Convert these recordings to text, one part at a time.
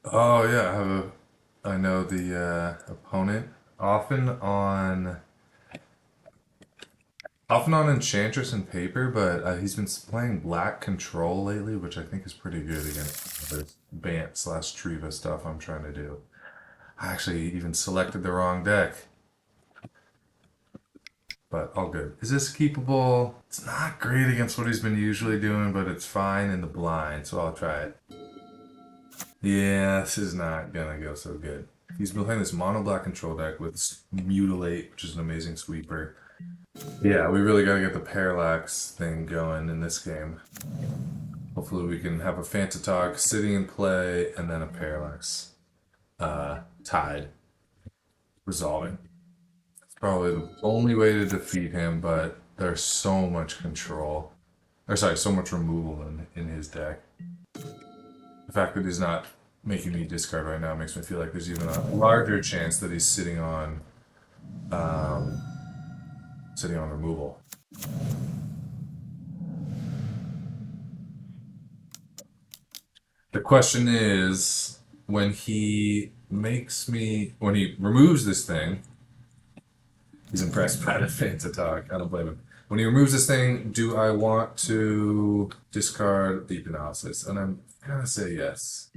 Oh yeah, I know the opponent often on often on Enchantress and paper, but he's been playing Black Control lately, which I think is pretty good against this Bant slash Treva stuff I'm trying to do. I actually even selected the wrong deck, but all good. Is this keepable? It's not great against what he's been usually doing, but it's fine in the blind, so I'll try it. Yeah, this is not gonna go so good. He's been playing this mono black control deck with Mutilate, which is an amazing sweeper. Yeah, we really gotta get the Parallax thing going in this game. Hopefully we can have a Phantatog sitting in play and then a Parallax tied, resolving. It's probably the only way to defeat him, but there's so much control. Or sorry, so much removal in his deck. The fact that he's not making me discard right now makes me feel like there's even a larger chance that he's um, sitting on removal. The question is, when he removes this thing, he's impressed by the Phantatog. I don't blame him. When he removes this thing, do I want to discard Deep Analysis? And I'm gonna say yes.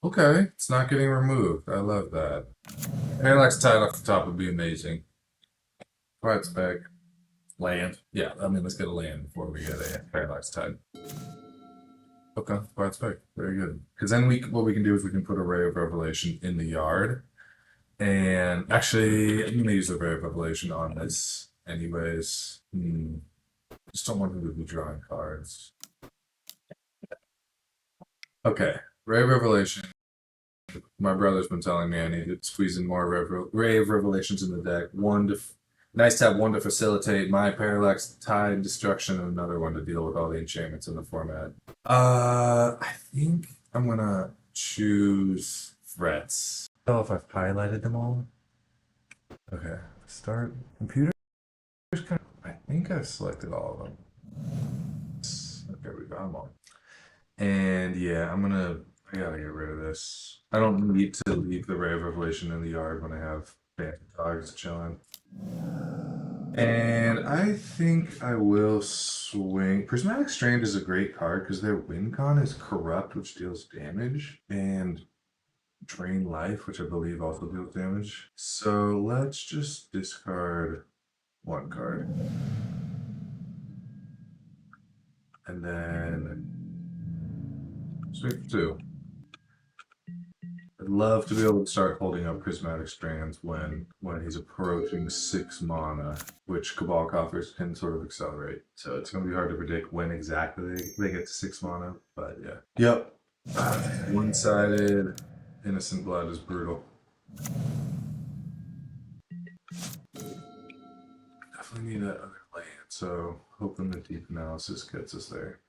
Okay, it's not getting removed. I love that. Parallax tied off the top would be amazing. Quiet spec. Land. Yeah, I mean, let's get a land before we get a Parallax tied. Okay, quiet spec. Very good. Because then what we can do is we can put a Ray of Revelation in the yard. And actually, I'm gonna use a Ray of Revelation on this anyways. Just don't want him to be drawing cards. Okay, Ray of Revelation. My brother's been telling me I need to squeeze in more Ray of Revelations in the deck. Nice to have one to facilitate my Parallax Tide destruction, and another one to deal with all the enchantments in the format. I think I'm gonna choose threats. I don't know if I've highlighted them all. Okay, start computer. I think I've selected all of them. Okay, we got them all. And yeah, I gotta get rid of this. I don't need to leave the Ray of Revelation in the yard when I have Phantogs chilling. And I think I will swing. Prismatic Strand is a great card because their win con is corrupt, which deals damage, and drain life, which I believe also deals damage. So let's just discard one card. And then swing for two. I'd love to be able to start holding up Prismatic Strands when he's approaching 6 mana, which Cabal Coffers can sort of accelerate. So it's going to be hard to predict when exactly they get to 6 mana, but yeah. Yep. One-sided Innocent Blood is brutal. Definitely need that other land, so hoping the Deep Analysis gets us there.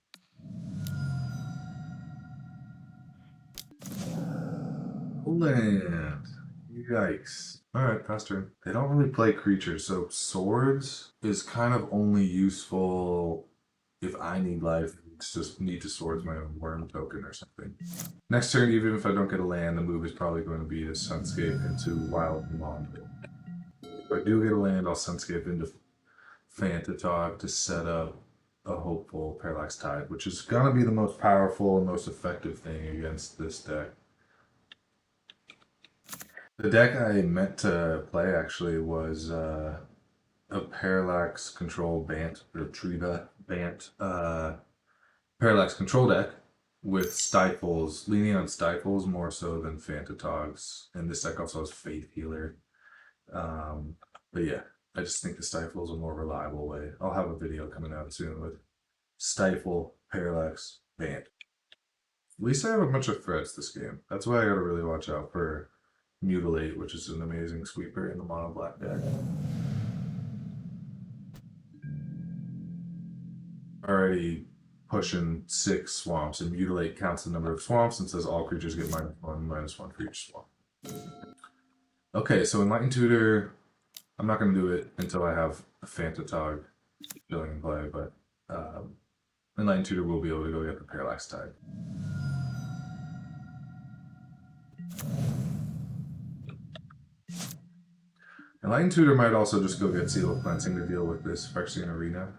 Land. Yikes. Alright, pass turn. They don't really play creatures, so swords is kind of only useful if I need life. It's just need to swords my own worm token or something. Next turn, even if I don't get a land, the move is probably going to be to Sunscape into Wild Mondo. If I do get a land, I'll Sunscape into Phantatog to set up a hopeful Parallax Tide, which is going to be the most powerful and most effective thing against this deck. The deck I meant to play actually was a Parallax Control Bant or Treva Bant Parallax Control deck with Stifles, leaning on Stifles more so than Phantatogs. And this deck also has Faith Healer. But yeah, I just think the Stifle is a more reliable way. I'll have a video coming out soon with Stifle, Parallax, Bant. At least I have a bunch of threats this game. That's why I gotta really watch out for Mutilate, which is an amazing sweeper in the mono black deck. Already pushing 6 swamps, and Mutilate counts the number of swamps and says all creatures get -1/-1 for each swamp. Okay, so Enlightened Tutor, I'm not going to do it until I have a Phantatog filling in play, but Enlightened Tutor will be able to go get the Parallax Tide. Enlightened Tutor might also just go get Seal of Cleansing to deal with this Phyrexian Arena.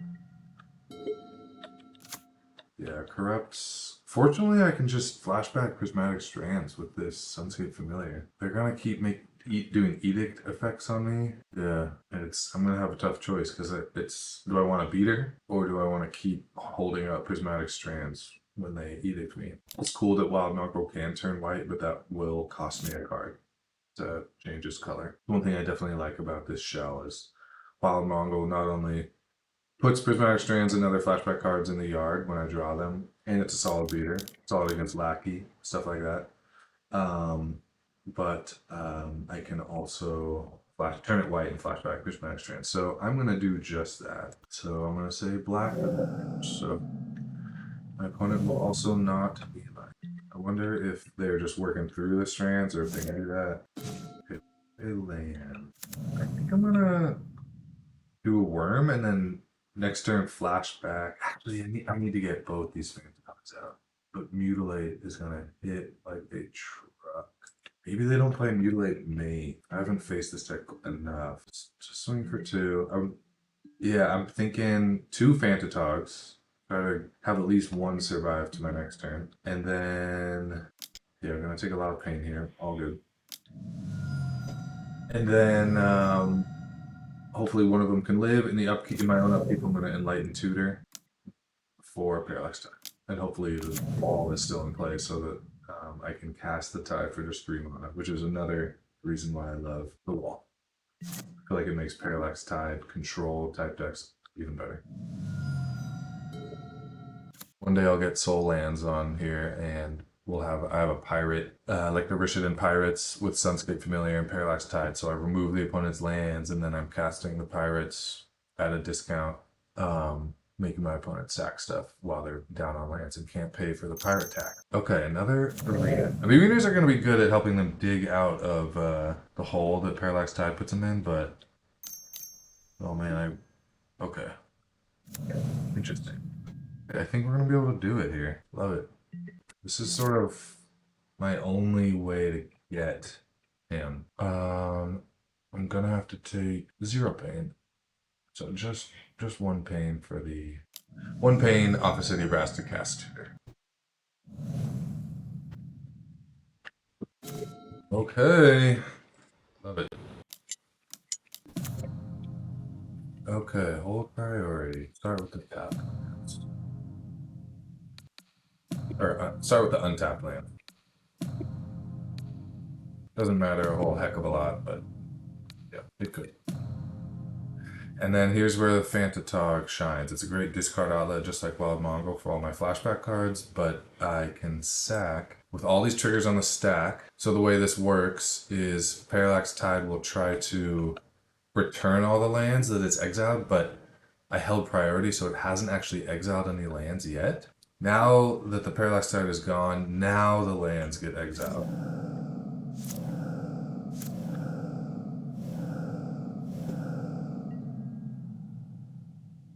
Yeah, Corrupts. Fortunately, I can just flashback Prismatic Strands with this Sunscape Familiar. They're gonna keep doing Edict effects on me. Yeah, I'm gonna have a tough choice because it's do I want to beat her or do I want to keep holding up Prismatic Strands when they Edict me? It's cool that Wild Mongrel can turn white, but that will cost me a card to change its color. One thing I definitely like about this shell is Wild Mongrel not only puts Prismatic Strands and other flashback cards in the yard when I draw them, and it's a solid beater, solid against Lackey, stuff like that. I can also turn it white and flashback Prismatic Strands. So I'm going to do just that. So I'm going to say black. So my opponent will also not be black. I wonder if they're just working through the strands or if they can do that. Okay, they land. I think I'm going to do a worm and then next turn flashback. Actually, I need to get both these Phantatogs out. But Mutilate is going to hit like a truck. Maybe they don't play Mutilate me. I haven't faced this deck enough. Just swing for 2. I'm thinking 2 Phantatogs. Try to have at least 1 survive to my next turn. And then, yeah, we're going to take a lot of pain here. All good. And then, hopefully one of them can live. In my own upkeep, I'm going to Enlighten Tutor for Parallax Tide. And hopefully the ball is still in play so that I can cast the Tide for just 3 mana, which is another reason why I love the wall. I feel like it makes Parallax Tide control type decks even better. One day I'll get Soul Lands on here and I have a pirate, like the Rishadan Pirates with Sunscape Familiar and Parallax Tide. So I remove the opponent's lands and then I'm casting the pirates at a discount, making my opponent sack stuff while they're down on lands and can't pay for the pirate tax. Okay, another arena. I mean, Arenas are going to be good at helping them dig out of the hole that Parallax Tide puts them in, but oh man, okay, interesting. I think we're going to be able to do it here. Love it. This is sort of my only way to get him. I'm gonna have to take 0 pain. So just 1 pain for the 1 pain off of City Brass to cast Tutor. Okay. Love it. Okay, hold priority. Start with the tap. Or start with the untapped land. Doesn't matter a whole heck of a lot, but yeah, it could. And then here's where the Phantatog shines. It's a great discard outlet, just like Wild Mongrel for all my flashback cards, but I can sack with all these triggers on the stack. So the way this works is Parallax Tide will try to return all the lands that it's exiled, but I held priority, so it hasn't actually exiled any lands yet. Now that the Parallax Tide is gone, now the lands get exiled.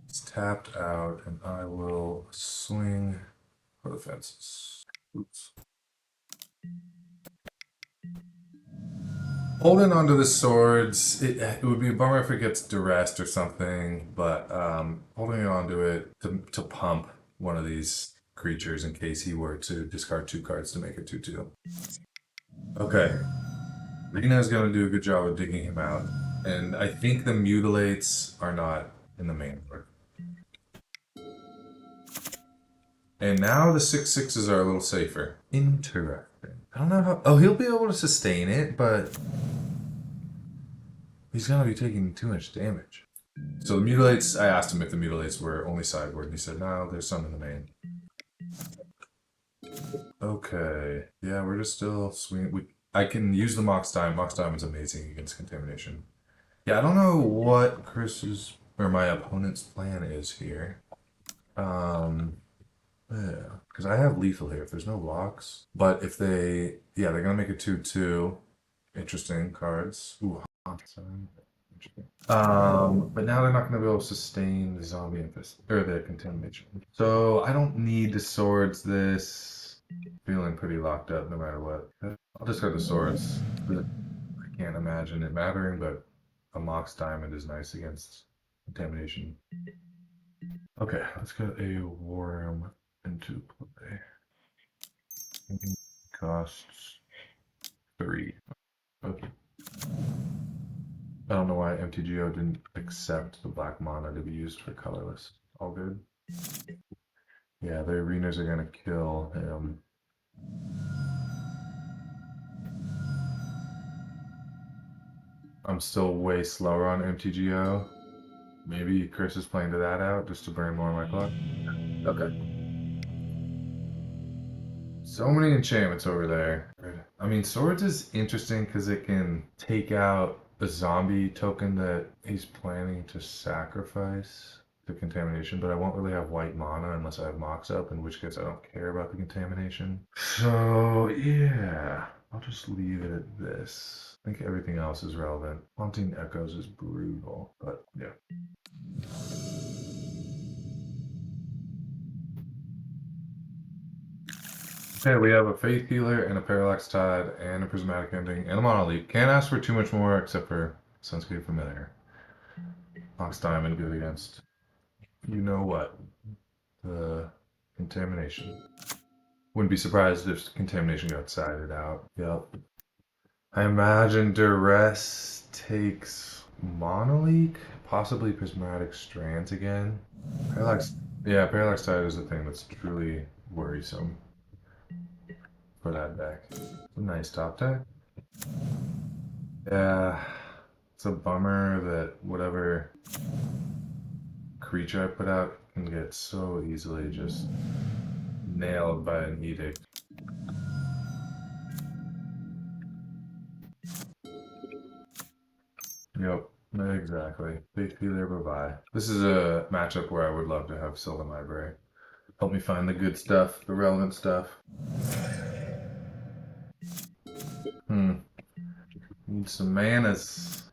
It's tapped out, and I will swing for the fences. Oops. Holding onto the swords, it would be a bummer if it gets duressed or something, but holding onto it to pump one of these creatures in case he were to discard 2 cards to make it 2/2. Okay. Rena is going to do a good job of digging him out, and I think the Mutilates are not in the main board. And now the 6/6s are a little safer. Interesting. I don't know how. Oh, he'll be able to sustain it, but he's gonna be taking too much damage. So the Mutilates, I asked him if the Mutilates were only sideboard, and he said, no, there's some in the main. Okay. Yeah, we're just still swinging. I can use the Mox Diamond. Mox Diamond's amazing against Contamination. Yeah, I don't know what my opponent's plan is here. Yeah, because I have lethal here if there's no blocks. But if they're gonna make it 2/2. Interesting cards. Ooh, But now they're not going to be able to sustain the zombie infest or the contamination. So I don't need the swords. This feeling pretty locked up no matter what. I'll discard the swords. I can't imagine it mattering, but a Mox Diamond is nice against contamination. Okay, let's get a worm into play. Costs 3. Okay. I don't know why MTGO didn't accept the black mana to be used for colorless. All good. Yeah, the arenas are gonna kill him. I'm still way slower on MTGO. Maybe Chris is playing to that out just to burn more of my clock. Okay. So many enchantments over there. I mean, swords is interesting because it can take out a zombie token that he's planning to sacrifice to contamination, but I won't really have white mana unless I have Mox up, in which case I don't care about the contamination. So, yeah, I'll just leave it at this. I think everything else is relevant. Haunting Echoes is brutal, but yeah. Okay, we have a Faith Healer and a Parallax Tide and a Prismatic Ending and a Mono Leap. Can't ask for too much more except for Sunscape Familiar. Mox Diamond good against you know what? The Contamination. Wouldn't be surprised if Contamination got sided out. Yep. I imagine Duress takes Monoleak, possibly Prismatic Strands again. Parallax, yeah, Parallax Tide is the thing that's truly worrisome for that deck. A nice top deck. Yeah, it's a bummer that whatever creature I put out can get so easily just nailed by an edict. Yep, exactly. Faith Healer, bye-bye. This is a matchup where I would love to have Sylvan Library. Help me find the good stuff, the relevant stuff. Need some manas.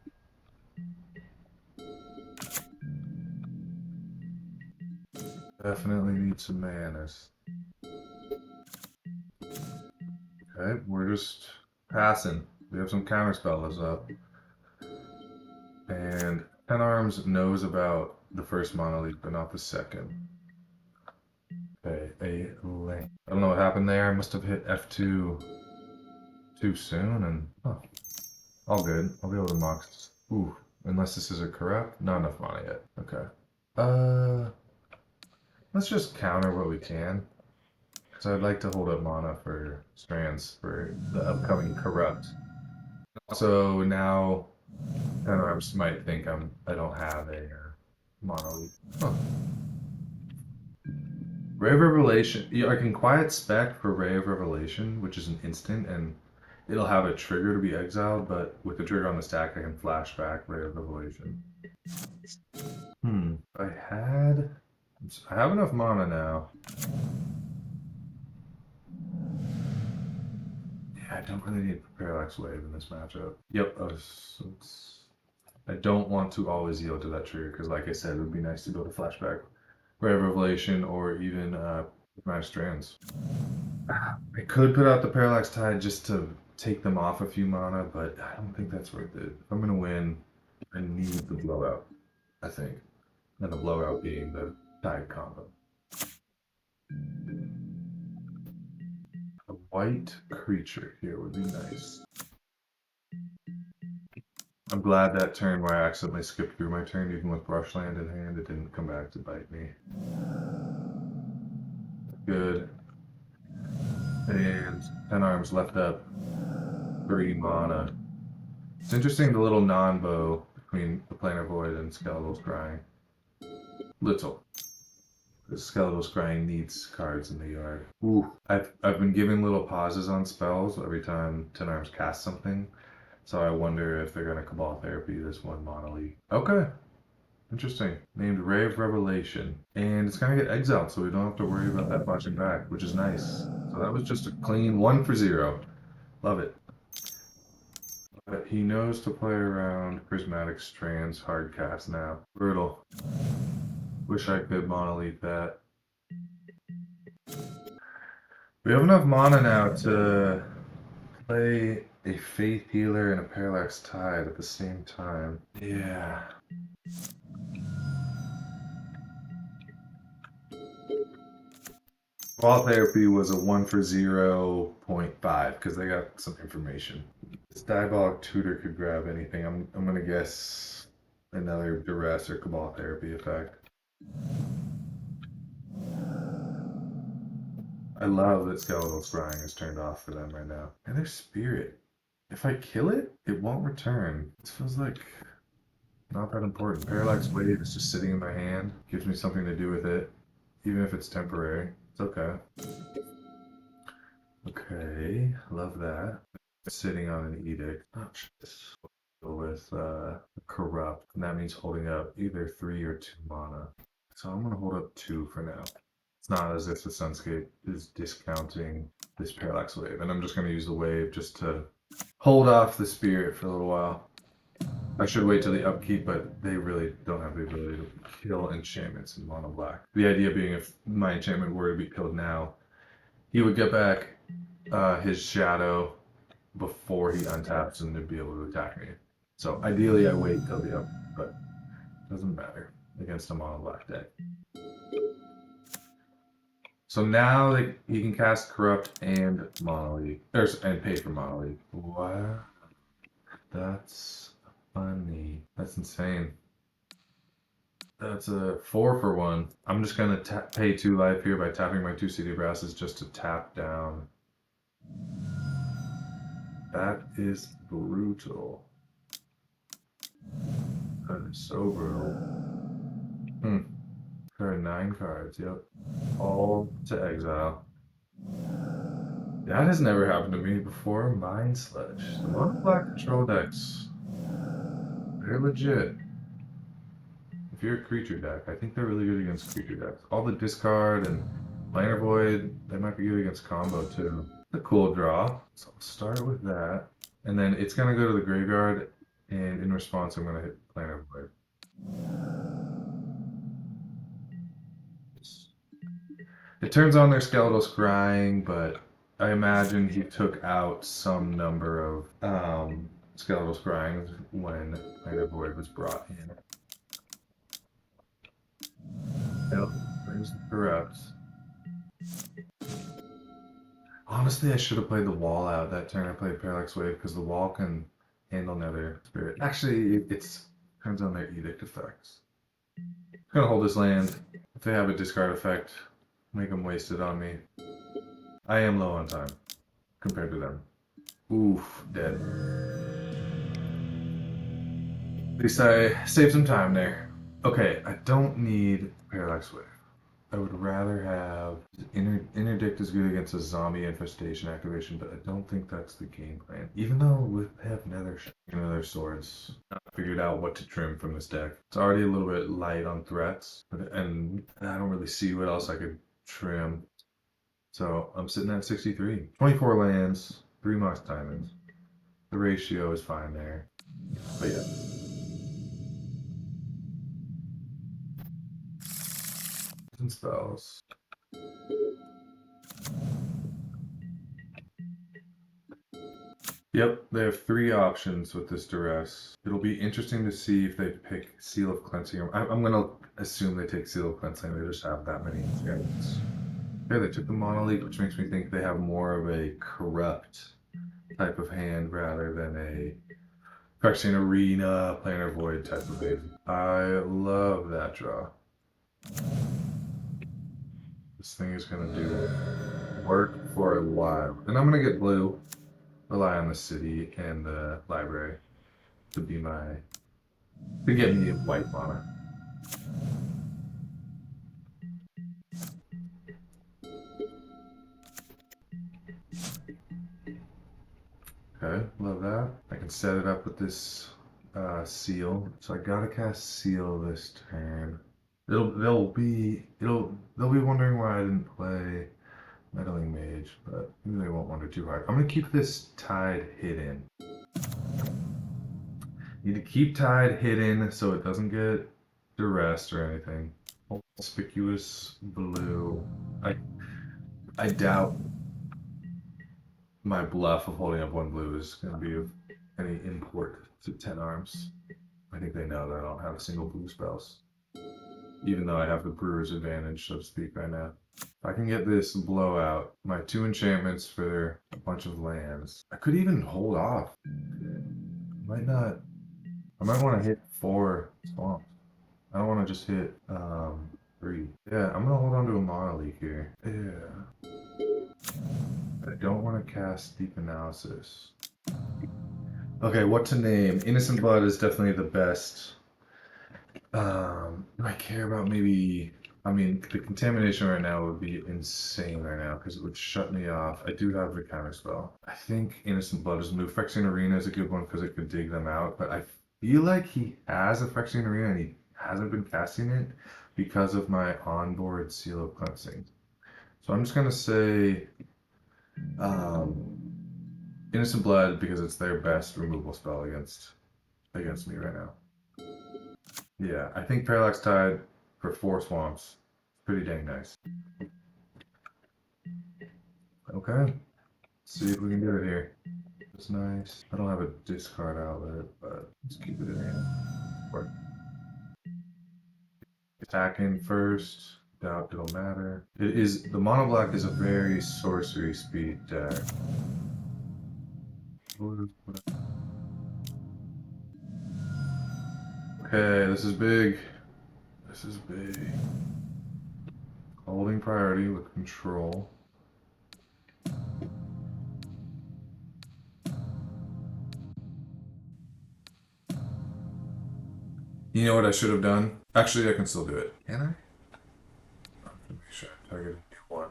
Definitely need some manas. Okay, we're just passing. We have some counterspells up. And Ten Arms knows about the first monolith, but not the second. Okay, a link. I don't know what happened there. I must have hit F2 too soon, and all good. I'll be able to mox. Ooh, unless this is a corrupt. Not enough mana yet. Okay. Let's just counter what we can. So I'd like to hold up mana for strands for the upcoming corrupt. Also now, Ten Arms might think I don't have a monolith. Huh. Ray of Revelation. Yeah, I can quiet spec for Ray of Revelation, which is an instant, and it'll have a trigger to be exiled, but with the trigger on the stack, I can flashback Ray of Revelation. I have enough mana now. Yeah, I don't really need Parallax Wave in this matchup. Yep, I don't want to always yield to that trigger, because like I said, it would be nice to go to flashback Ray of Revelation or even Match Strands. I could put out the Parallax Tide just to take them off a few mana, but I don't think that's worth it. If I'm going to win, I need the blowout, I think. And the blowout being the Tide combo. A white creature here would be nice. I'm glad that turn where I accidentally skipped through my turn, even with Brushland in hand, it didn't come back to bite me. Good. And 10 Arms left up 3 mana. It's interesting the little non-bow between the Planar Void and Skeletal Scrying. Little. The Skeletal Scrying needs cards in the yard. Ooh. I've been giving little pauses on spells every time 10 Arms casts something. So I wonder if they're going to Cabal Therapy this one monolith. Okay. Interesting. Named Ray of Revelation. And it's going to get exiled, so we don't have to worry about that watching back, which is nice. So that was just a clean 1 for 0. Love it. But he knows to play around Prismatic Strands hardcast now. Brutal. Wish I could monolith that. We have enough mana now to play a Faith Healer and a Parallax Tide at the same time. Yeah. Ball Therapy was a 1 for 0.5 because they got some information. This Diabolic Tutor could grab anything. I'm gonna guess another Duress or Cabal Therapy effect. I love that Skeletal Scrying is turned off for them right now. And their Spirit. If I kill it, it won't return. This feels like not that important. Parallax Wave is just sitting in my hand. Gives me something to do with it. Even if it's temporary. It's okay. Okay, love that. Sitting on an Edict. Not just with Corrupt. And that means holding up either 3 or 2 mana. So I'm gonna hold up 2 for now. It's not as if the Sunscape is discounting this Parallax Wave. And I'm just gonna use the wave just to hold off the Spirit for a little while. I should wait till the upkeep, but they really don't have the ability to kill enchantments in mono black. The idea being if my enchantment were to be killed now, he would get back his shadow before he untaps and to be able to attack me. So ideally I wait till the up, but it doesn't matter against a mono black deck. So now he can cast Corrupt and Monolith, and pay for Monolith. Wow, that's funny. That's insane. That's a 4 for 1. I'm just gonna pay 2 life here by tapping my 2 CD brasses just to tap down. That is brutal. That is so brutal. There are 9 cards, yep. All to exile. That has never happened to me before. Mind Sludge. The mono black control decks. They're legit. If you're a creature deck, I think they're really good against creature decks. All the discard and Minor Void, they might be good against combo too. It's a cool draw. So I'll start with that. And then it's gonna go to the graveyard, and in response I'm gonna hit Planar Void. It turns on their Skeletal Scrying, but I imagine he took out some number of Skeletal Scryings when Planar Void was brought in. Yep, there's the Corrupt. Honestly, I should have played the wall out that turn. I played Parallax Wave because the wall can handle Nether Spirit. Actually, it turns on their Edict effects. I'm gonna hold this land. If they have a discard effect, make them waste it on me. I am low on time compared to them. Oof, dead. At least I saved some time there. Okay, I don't need Parallax Wave. I would rather have Interdict is good against a zombie infestation activation, but I don't think that's the game plan. Even though we have Nether Swords, I figured out what to trim from this deck. It's already a little bit light on threats, and I don't really see what else I could trim. So I'm sitting at 63. 24 lands, 3 Mox Diamonds. The ratio is fine there. But yeah. And spells. Yep, they have 3 options with this Duress. It'll be interesting to see if they pick Seal of Cleansing. I'm gonna assume they take Seal of Cleansing. They just have that many enchantments. Yeah, they took the Monolith, which makes me think they have more of a Corrupt type of hand rather than a Phyrexian Arena, Planar Void type of hand. I love that draw. This thing is gonna do work for a while. And I'm gonna get blue. Rely on the city and the library to be to get me a white mana. Okay, love that. I can set it up with this seal. So I gotta cast seal this turn. They'll be wondering why I didn't play Meddling Mage, but maybe they won't wonder too hard. I'm gonna keep this Tide hidden. Need to keep tide hidden so it doesn't get duressed or anything. Conspicuous blue. I doubt my bluff of holding up one blue is going to be of any import to 10 arms. I think they know that I don't have a single blue spells. Even though I have the brewer's advantage, so to speak, right now. If I can get this blowout, my 2 enchantments for a bunch of lands. I could even hold off. Might not. I might want to hit 4 swamps. I don't want to just hit 3. Yeah, I'm gonna hold on to a monolith here. Yeah. I don't want to cast Deep Analysis. Okay, what to name? Innocent Blood is definitely the best. Do I care about maybe? I mean, the Contamination right now would be insane right now because it would shut me off. I do have the counter spell. I think Innocent Blood is move. Phyrexian Arena is a good one because it could dig them out, but I feel like he has a Phyrexian Arena and he hasn't been casting it because of my onboard Seal of Cleansing. So I'm just gonna say Innocent Blood because it's their best removal spell against me right now. Yeah, I think Parallax Tide for 4 swamps. Pretty dang nice. Okay, let's see if we can get it here. It's nice. I don't have a discard outlet, but let's keep it in hand. Work. Attacking first. Doubt it'll matter. It is the mono black is a very sorcery speed deck. Okay, this is big. This is big. Holding priority with control. You know what I should have done? Actually, I can still do it. Can I? Make sure I target one.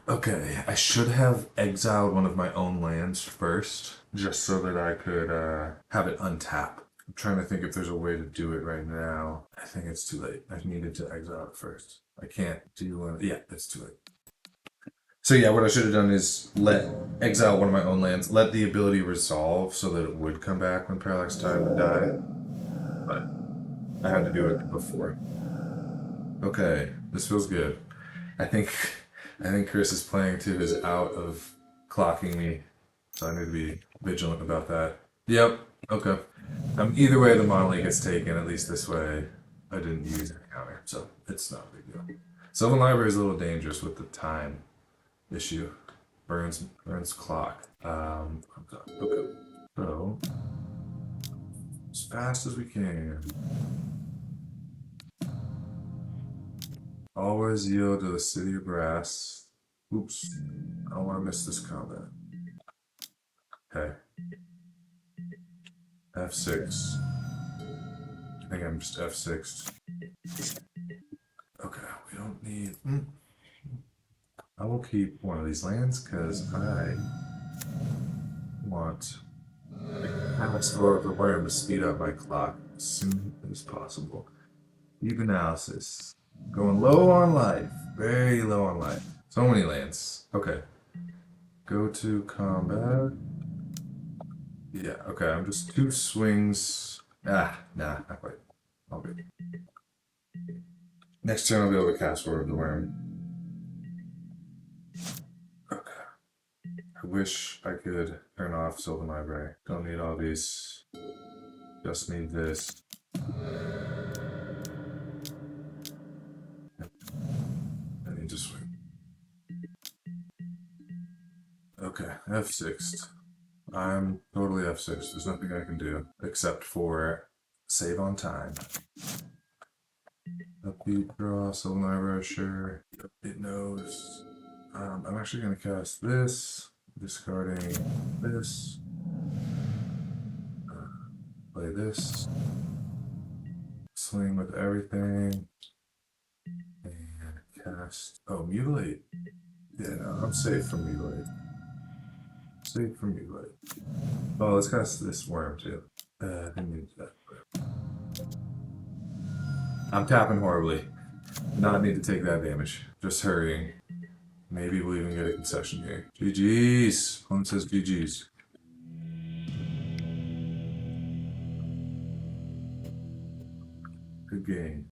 Okay, I should have exiled one of my own lands first, just so that I could have it untap. I'm trying to think if there's a way to do it right now. I think it's too late. I needed to exile it first. I can't do one. Yeah, it's too late. So yeah, what I should have done is exile one of my own lands, let the ability resolve so that it would come back when Parallax Tide would die. But I had to do it before. Okay, this feels good. I think I think Chris is playing to his out of clocking me, so I need to be vigilant about that. Yep. Okay. Either way, the monolith gets taken. At least this way, I didn't use any counter, so it's not a big deal. Sylvan Library is a little dangerous with the time issue. Burns clock. Okay. So as fast as we can. Always yield to the City of Brass. Oops. I don't want to miss this combat. Okay. F6. I think I'm just F6. Okay, we don't need... I will keep one of these lands because I want a store of the worm to speed up my clock as soon as possible. Deep Analysis. Going low on life. Very low on life. So many lands. Okay. Go to combat. Yeah, okay, I'm just 2 swings. Nah, not quite. All good. Next turn I'll be able to cast Sword of the Worm. Okay. I wish I could turn off Sylvan Library. Don't need all these. Just need this. I need to swing. Okay, F6. I'm totally F6. There's nothing I can do except for save on time. Upbeat draw, Sylvan Library, sure. It knows. I'm actually going to cast this, discarding this. Play this. Swing with everything. And cast. Oh, Mutilate. Yeah, no, I'm safe from Mutilate. Safe from Mutilate. Oh, let's cast this worm too. Who needs that? I'm tapping horribly. Not need to take that damage. Just hurrying. Maybe we'll even get a concession here. GG's. Opponent says GG's. Good game.